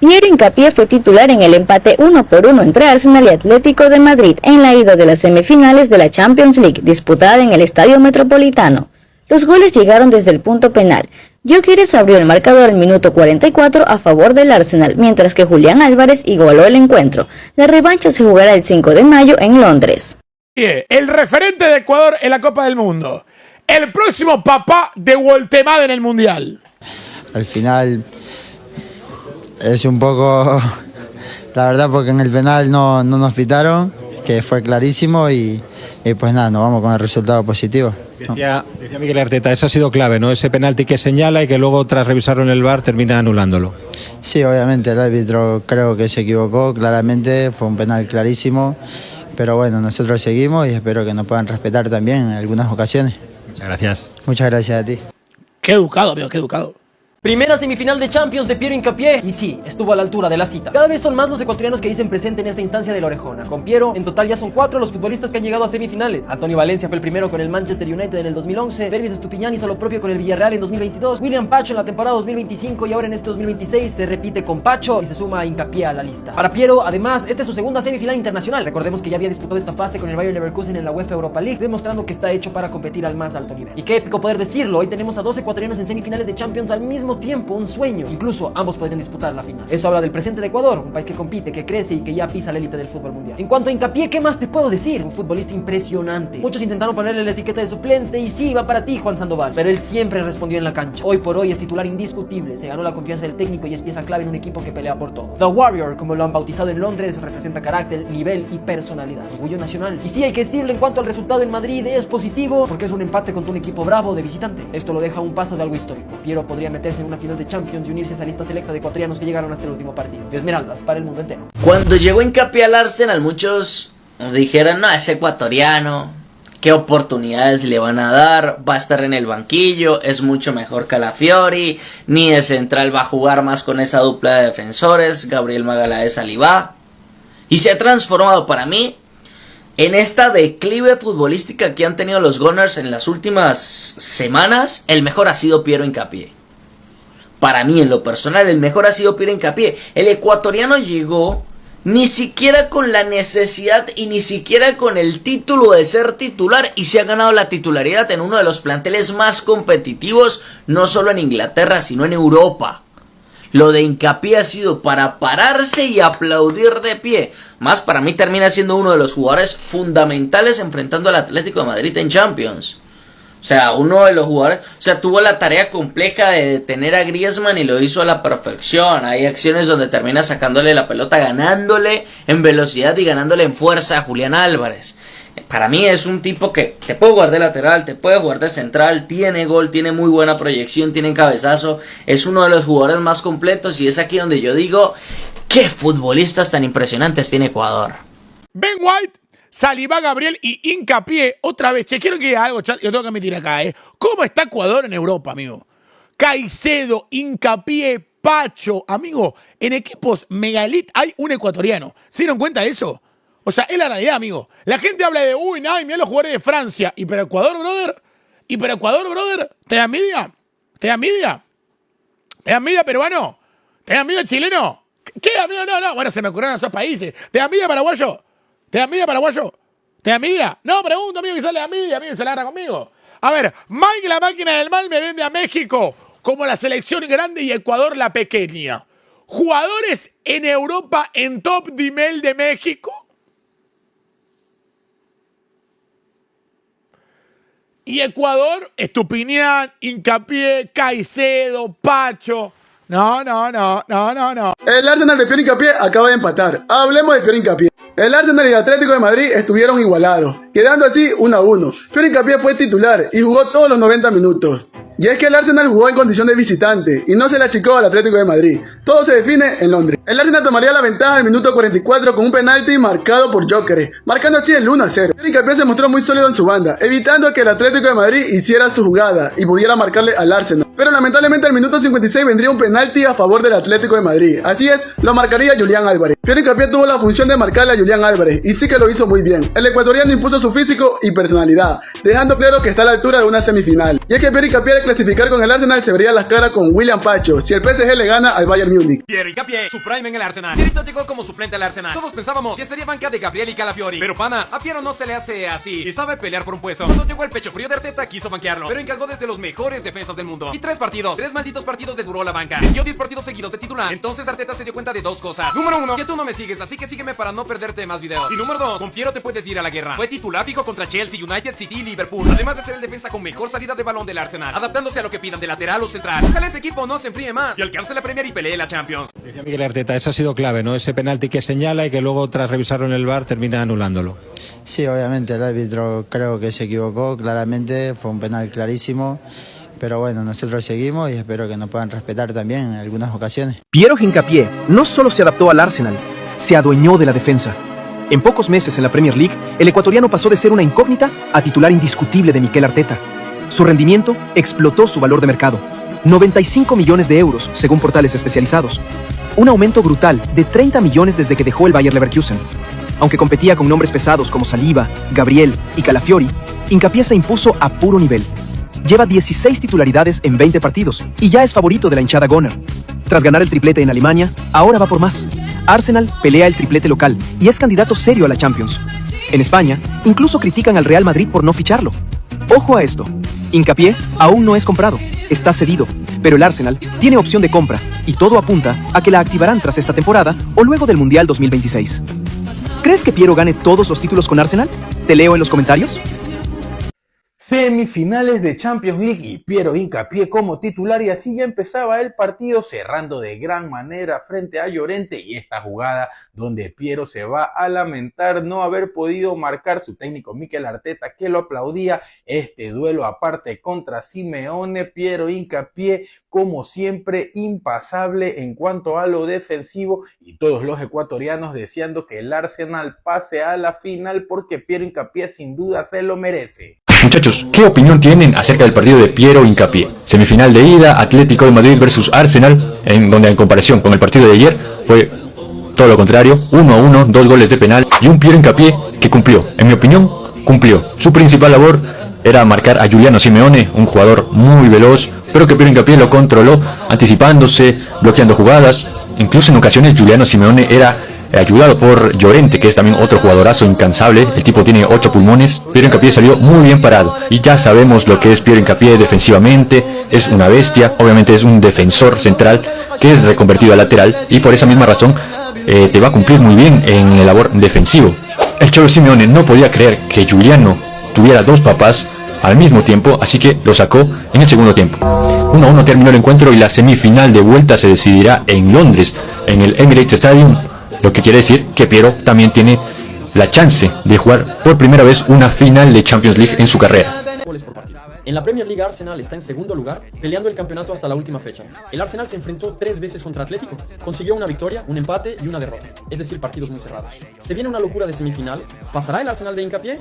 Piero Hincapié fue titular en el empate 1-1 entre Arsenal y Atlético de Madrid en la ida de las semifinales de la Champions League disputada en el Estadio Metropolitano. Los goles llegaron desde el punto penal. Gyökeres abrió el marcador al minuto 44 a favor del Arsenal, mientras que Julián Álvarez igualó el encuentro. La revancha se jugará el 5 de mayo en Londres. El referente de Ecuador en la Copa del Mundo. El próximo papá de Woltemade en el Mundial. Al final es un poco, la verdad, porque en el penal no nos pitaron, que fue clarísimo y pues nada, nos vamos con el resultado positivo. Decía Mikel Arteta, eso ha sido clave, ¿no? Ese penalti que señala y que luego tras revisarlo en el VAR termina anulándolo. Sí, obviamente el árbitro creo que se equivocó, claramente, fue un penal clarísimo, pero bueno, nosotros seguimos y espero que nos puedan respetar también en algunas ocasiones. Muchas gracias. Muchas gracias a ti. Qué educado, amigo, qué educado. Primera semifinal de Champions de Piero Hincapié y sí, estuvo a la altura de la cita. Cada vez son más los ecuatorianos que dicen presente en esta instancia de la orejona. Con Piero, en total ya son 4 los futbolistas que han llegado a semifinales. Antonio Valencia fue el primero con el Manchester United en el 2011, Pervis Estupiñán hizo lo propio con el Villarreal en 2022, William Pacho en la temporada 2025 y ahora en este 2026 se repite con Pacho y se suma a Hincapié a la lista. Para Piero, además, esta es su segunda semifinal internacional. Recordemos que ya había disputado esta fase con el Bayer Leverkusen en la UEFA Europa League, demostrando que está hecho para competir al más alto nivel. Y qué épico poder decirlo, hoy tenemos a 2 ecuatorianos en semifinales de Champions al mismo tiempo, un sueño. Incluso ambos podrían disputar la final. Eso habla del presente de Ecuador, un país que compite, que crece y que ya pisa la élite del fútbol mundial. En cuanto a Hincapié, ¿qué más te puedo decir? Un futbolista impresionante. Muchos intentaron ponerle la etiqueta de suplente y sí, va para ti, Juan Sandoval. Pero él siempre respondió en la cancha. Hoy por hoy es titular indiscutible, se ganó la confianza del técnico y es pieza clave en un equipo que pelea por todo. The Warrior, como lo han bautizado en Londres, representa carácter, nivel y personalidad. Orgullo nacional. Y sí, hay que decirlo en cuanto al resultado en Madrid, es positivo porque es un empate contra un equipo bravo de visitante. Esto lo deja a un paso de algo histórico. Piero podría meterse en una final de Champions y unirse a esa lista selecta de ecuatorianos que llegaron hasta el último partido. De Esmeraldas para el mundo entero. Cuando llegó Hincapié al Arsenal, muchos dijeron, no, es ecuatoriano, qué oportunidades le van a dar, va a estar en el banquillo, es mucho mejor que Calafiori, ni de central va a jugar más con esa dupla de defensores, Gabriel Magaláes Salivá, y se ha transformado para mí en esta declive futbolística que han tenido los Gunners en las últimas semanas. El mejor ha sido Piero Hincapié. Para mí, en lo personal, el mejor ha sido Piero Hincapié. El ecuatoriano llegó ni siquiera con la necesidad y ni siquiera con el título de ser titular y se ha ganado la titularidad en uno de los planteles más competitivos, no solo en Inglaterra, sino en Europa. Lo de Hincapié ha sido para pararse y aplaudir de pie. Más, para mí termina siendo uno de los jugadores fundamentales enfrentando al Atlético de Madrid en Champions. O sea, uno de los jugadores, tuvo la tarea compleja de detener a Griezmann y lo hizo a la perfección. Hay acciones donde termina sacándole la pelota, ganándole en velocidad y ganándole en fuerza a Julián Álvarez. Para mí es un tipo que te puede jugar de lateral, te puede jugar de central, tiene gol, tiene muy buena proyección, tiene cabezazo. Es uno de los jugadores más completos y es aquí donde yo digo, qué futbolistas tan impresionantes tiene Ecuador. Ben White, Salivá, Gabriel y Hincapié, otra vez, quiero que diga algo, chat, yo tengo que admitir acá, ¿cómo está Ecuador en Europa, amigo? Caicedo, Hincapié, Pacho, amigo, en equipos megalit hay un ecuatoriano. ¿Se dieron cuenta de eso? O sea, es la realidad, amigo. La gente habla de, mirá los jugadores de Francia. ¿Y para Ecuador, brother? ¿Te da envidia? ¿Te da envidia? ¿Te da envidia, peruano? ¿Te da envidia, chileno? ¿Qué, amigo? No. Bueno, se me ocurrieron esos países. ¿Te da envidia, paraguayo? ¿Te da envidia, paraguayo? ¿Te da envidia? No, pregunto, amigo, que sale a envidia, amigo, se la agarra conmigo. A ver, Mike, la máquina del mal, me vende a México como la selección grande y Ecuador la pequeña. ¿Jugadores en Europa en top nivel de México? Y Ecuador, Estupiñán, Hincapié, Caicedo, Pacho. No. El Arsenal de Piero Hincapié acaba de empatar. Hablemos de Piero Hincapié. El Arsenal y el Atlético de Madrid estuvieron igualados, quedando así 1-1. Piero Hincapié fue titular y jugó todos los 90 minutos. Y es que el Arsenal jugó en condición de visitante y no se le achicó al Atlético de Madrid. Todo se define en Londres. El Arsenal tomaría la ventaja al minuto 44 con un penalti marcado por Gyökeres, marcando así el 1-0. Piero Hincapié se mostró muy sólido en su banda, evitando que el Atlético de Madrid hiciera su jugada y pudiera marcarle al Arsenal. pero lamentablemente al minuto 56 vendría un penalti a favor del Atlético de Madrid. Así es, lo marcaría Julián Álvarez. Piero Hincapié tuvo la función de marcarle a Julián Álvarez y sí que lo hizo muy bien. El ecuatoriano impuso su físico y personalidad, dejando claro que está a la altura de una semifinal. Y es que Piero Hincapié de clasificar con el Arsenal se vería las caras con William Pacho si el PSG le gana al Bayern Múnich. Piero Hincapié, su prime en el Arsenal. Pierito llegó como suplente al Arsenal. Todos pensábamos que sería banca de Gabriel y Calafiori, pero panas, a Piero no se le hace así y sabe pelear por un puesto. Cuando llegó el pecho frío de Arteta quiso banquearlo, pero encargó desde los mejores defensas del mundo. Y 3 malditos partidos le duró la banca. Dio 10 partidos seguidos de titular. Entonces Arteta se dio cuenta de 2 cosas. Número 1, que tú no me sigues, así que sígueme para no perderte más videos. Y número 2, con Piero te puedes ir a la guerra. Fue titular fijo contra Chelsea, United, City y Liverpool. Además de ser el defensa con mejor salida de balón del Arsenal, adaptándose a lo que pidan de lateral o central. Ojalá ese equipo no se enfríe más y alcance la Premier y pelee la Champions. Decía Mikel Arteta, eso ha sido clave, ¿no? Ese penalti que señala y que luego tras revisarlo en el VAR termina anulándolo. Sí, obviamente el árbitro creo que se equivocó claramente, fue un penal clarísimo. Pero bueno, nosotros seguimos y espero que nos puedan respetar también en algunas ocasiones. Piero Hincapié no solo se adaptó al Arsenal, se adueñó de la defensa. En pocos meses en la Premier League, el ecuatoriano pasó de ser una incógnita a titular indiscutible de Mikel Arteta. Su rendimiento explotó su valor de mercado. 95 millones de euros, según portales especializados. Un aumento brutal de 30 millones desde que dejó el Bayer Leverkusen. Aunque competía con nombres pesados como Saliba, Gabriel y Calafiori, Hincapié se impuso a puro nivel. Lleva 16 titularidades en 20 partidos y ya es favorito de la hinchada Gunner. Tras ganar el triplete en Alemania, ahora va por más. Arsenal pelea el triplete local y es candidato serio a la Champions. En España, incluso critican al Real Madrid por no ficharlo. Ojo a esto, Hincapié aún no es comprado, está cedido, pero el Arsenal tiene opción de compra y todo apunta a que la activarán tras esta temporada o luego del Mundial 2026. ¿Crees que Piero gane todos los títulos con Arsenal? Te leo en los comentarios. Semifinales de Champions League y Piero Hincapié como titular y así ya empezaba el partido cerrando de gran manera frente a Llorente y esta jugada donde Piero se va a lamentar no haber podido marcar su técnico Mikel Arteta que lo aplaudía. Este duelo aparte contra Simeone, Piero Hincapié como siempre impasable en cuanto a lo defensivo y todos los ecuatorianos deseando que el Arsenal pase a la final porque Piero Hincapié sin duda se lo merece. Muchachos, ¿qué opinión tienen acerca del partido de Piero Hincapié? Semifinal de ida, Atlético de Madrid versus Arsenal, en donde en comparación con el partido de ayer fue todo lo contrario, 1-1, 2 goles de penal y un Piero Hincapié que cumplió, en mi opinión, cumplió. Su principal labor era marcar a Giuliano Simeone, un jugador muy veloz, pero que Piero Hincapié lo controló, anticipándose, bloqueando jugadas. Incluso en ocasiones Giuliano Simeone era ayudado por Llorente, que es también otro jugadorazo incansable. El tipo tiene 8 pulmones. Piero Hincapié salió muy bien parado. Y ya sabemos lo que es Piero Hincapié defensivamente. Es una bestia. Obviamente es un defensor central que es reconvertido a lateral. Y por esa misma razón te va a cumplir muy bien en el labor defensivo. El Cholo Simeone no podía creer que Giuliano tuviera 2 papás al mismo tiempo, así que lo sacó en el segundo tiempo. 1-1 terminó el encuentro y la semifinal de vuelta se decidirá en Londres, en el Emirates Stadium. Lo que quiere decir que Piero también tiene la chance de jugar por primera vez una final de Champions League en su carrera. En la Premier League Arsenal está en segundo lugar, peleando el campeonato hasta la última fecha. El Arsenal se enfrentó 3 veces contra Atlético, consiguió una victoria, un empate y una derrota, es decir, partidos muy cerrados. Se viene una locura de semifinal, ¿pasará el Arsenal de Hincapié?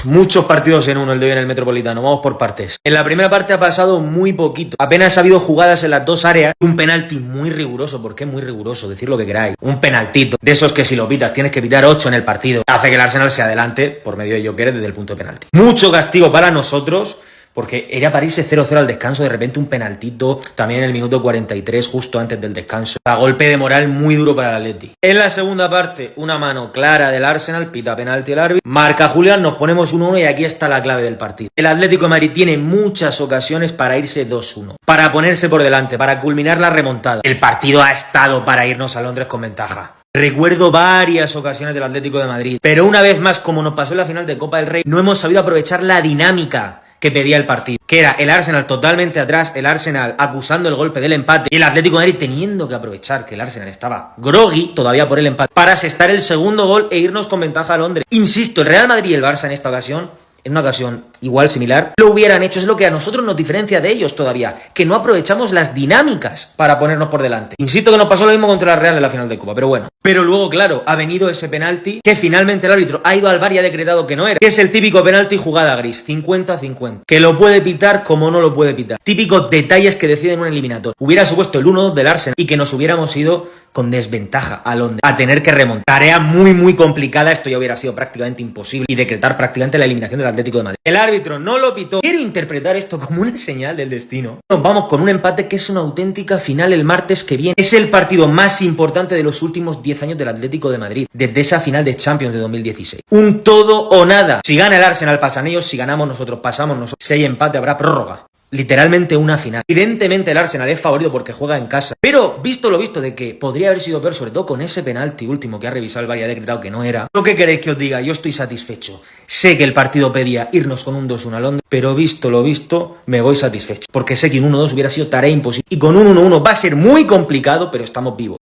Muchos partidos en uno el de hoy en el Metropolitano, vamos por partes. En la primera parte ha pasado muy poquito, apenas ha habido jugadas en las 2 áreas, un penalti muy riguroso, porque es muy riguroso, decir lo que queráis, un penaltito, de esos que si lo pitas tienes que pitar 8 en el partido, hace que el Arsenal se adelante por medio de Joker desde el punto de penalti. Mucho castigo para nosotros, porque era para irse 0-0 al descanso, de repente un penaltito, también en el minuto 43, justo antes del descanso. A golpe de moral muy duro para el Atleti. En la segunda parte, una mano clara del Arsenal, pita penalti el árbitro, marca Julián, nos ponemos 1-1 y aquí está la clave del partido. El Atlético de Madrid tiene muchas ocasiones para irse 2-1, para ponerse por delante, para culminar la remontada. El partido ha estado para irnos a Londres con ventaja. Recuerdo varias ocasiones del Atlético de Madrid, pero una vez más, como nos pasó en la final de Copa del Rey, no hemos sabido aprovechar la dinámica que pedía el partido, que era el Arsenal totalmente atrás, el Arsenal acusando el golpe del empate y el Atlético de Madrid teniendo que aprovechar que el Arsenal estaba groggy todavía por el empate para asestar el segundo gol e irnos con ventaja a Londres. Insisto, el Real Madrid y el Barça en esta ocasión en una ocasión igual, similar, lo hubieran hecho. Es lo que a nosotros nos diferencia de ellos todavía, que no aprovechamos las dinámicas para ponernos por delante. Insisto que nos pasó lo mismo contra la Real en la final de Copa, pero bueno. Pero luego, claro, ha venido ese penalti que finalmente el árbitro ha ido al VAR y ha decretado que no era, que es el típico penalti jugada gris, 50-50, que lo puede pitar como no lo puede pitar. Típicos detalles que deciden un eliminatorio. Hubiera supuesto el 1-2 del Arsenal y que nos hubiéramos ido con desventaja a Londres, a tener que remontar. Tarea muy complicada, esto ya hubiera sido prácticamente imposible y decretar prácticamente la eliminación del Atlético de Madrid. El árbitro no lo pitó. Quiero interpretar esto como una señal del destino. Nos vamos con un empate que es una auténtica final el martes que viene. Es el partido más importante de los últimos 10 años del Atlético de Madrid, desde esa final de Champions de 2016. Un todo o nada. Si gana el Arsenal pasan ellos, si ganamos nosotros pasamos nosotros. Si hay empate habrá prórroga. Literalmente una final. Evidentemente el Arsenal es favorito porque juega en casa, pero visto lo visto de que podría haber sido peor, sobre todo con ese penalti último que ha revisado el VAR y ha decretado que no era, ¿lo que queréis que os diga? Yo estoy satisfecho. Sé que el partido pedía irnos con un 2-1 a Londres, pero visto lo visto, me voy satisfecho, porque sé que un 1-2 hubiera sido tarea imposible, y con un 1-1 va a ser muy complicado, pero estamos vivos.